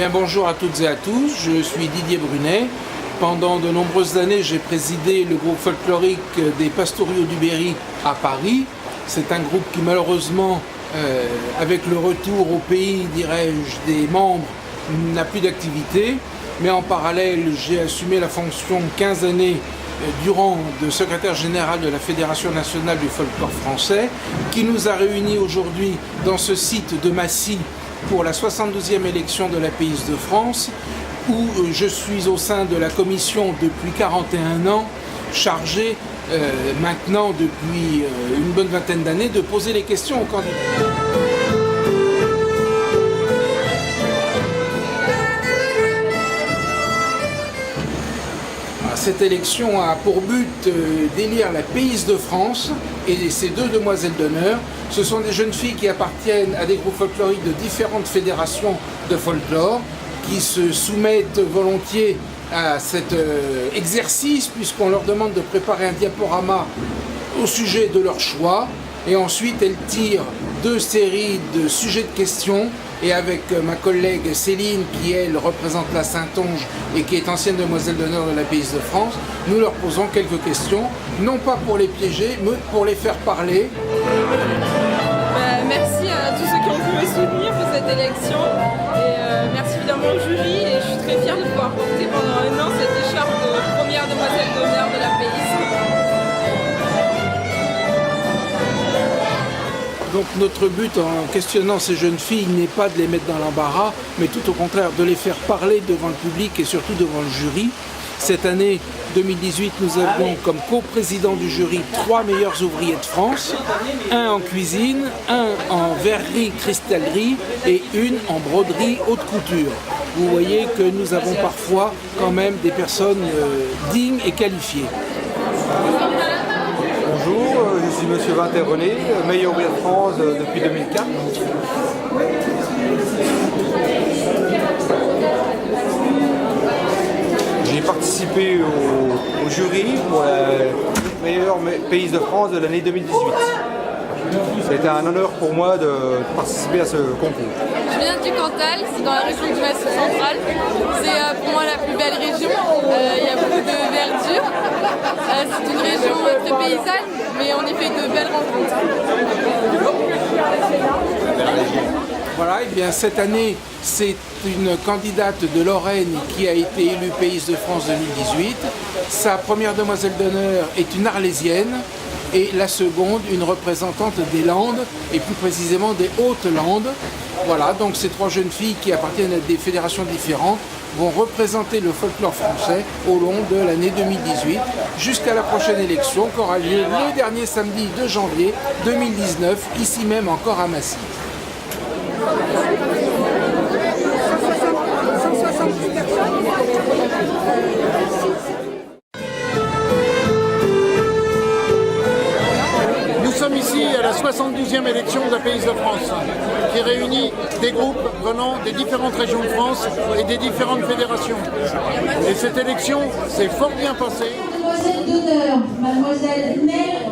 bien, bonjour à toutes et à tous, je suis Didier Brunet. Pendant de nombreuses années, j'ai présidé le groupe folklorique des Pastoriaux du Berry à Paris. C'est un groupe qui malheureusement, avec le retour au pays, dirais-je, des membres, n'a plus d'activité. Mais en parallèle, j'ai assumé la fonction 15 années durant de secrétaire général de la Fédération nationale du folklore français, qui nous a réunis aujourd'hui dans ce site de Massy pour la 72e élection de la Pays de France, où je suis au sein de la commission depuis 41 ans, chargé maintenant depuis une bonne vingtaine d'années de poser les questions aux candidats. Cette élection a pour but d'élire la Pays de France et ses deux demoiselles d'honneur. Ce sont des jeunes filles qui appartiennent à des groupes folkloriques de différentes fédérations de folklore, qui se soumettent volontiers à cet exercice puisqu'on leur demande de préparer un diaporama au sujet de leur choix. Et ensuite, elles tirent deux séries de sujets de questions. Et avec ma collègue Céline, qui elle représente la Saintonge et qui est ancienne demoiselle d'honneur de la Pays de France, nous leur posons quelques questions, non pas pour les piéger, mais pour les faire parler. Merci à tous ceux qui ont pu me soutenir pour cette élection. Et merci évidemment au jury. Et je suis très fière de pouvoir porter pendant un an cette écharpe de première demoiselle d'honneur de la Pays. Donc notre but en questionnant ces jeunes filles n'est pas de les mettre dans l'embarras, mais tout au contraire de les faire parler devant le public et surtout devant le jury. Cette année 2018, nous avons comme co-président du jury 3 meilleurs ouvriers de France, un en cuisine, un en verrerie, cristallerie et une en broderie haute couture. Vous voyez que nous avons parfois quand même des personnes dignes et qualifiées. Bonjour, je suis Monsieur Vinter René, meilleur ouvrier de France depuis 2004. J'ai participé au jury pour la meilleure Pays de France de l'année 2018. C'était un honneur pour moi de participer à ce concours. Je viens du Cantal, c'est dans la région du Massif central. C'est pour moi la plus belle région. Il y a beaucoup de verdure. C'est une région très paysanne, mais on y fait de belles rencontres. Voilà, et bien cette année, c'est une candidate de Lorraine qui a été élue Pays de France 2018. Sa première demoiselle d'honneur est une Arlésienne et la seconde, une représentante des Landes, et plus précisément des Hautes-Landes. Voilà, donc ces trois jeunes filles qui appartiennent à des fédérations différentes vont représenter le folklore français au long de l'année 2018 jusqu'à la prochaine élection qui aura lieu le dernier samedi de janvier 2019, ici même encore à Massy. Nous sommes ici à la 72e élection de la Pays de France, qui réunit des groupes venant des différentes régions de France et des différentes fédérations. Et cette élection s'est fort bien passée. Demoiselle d'honneur, mademoiselle Nel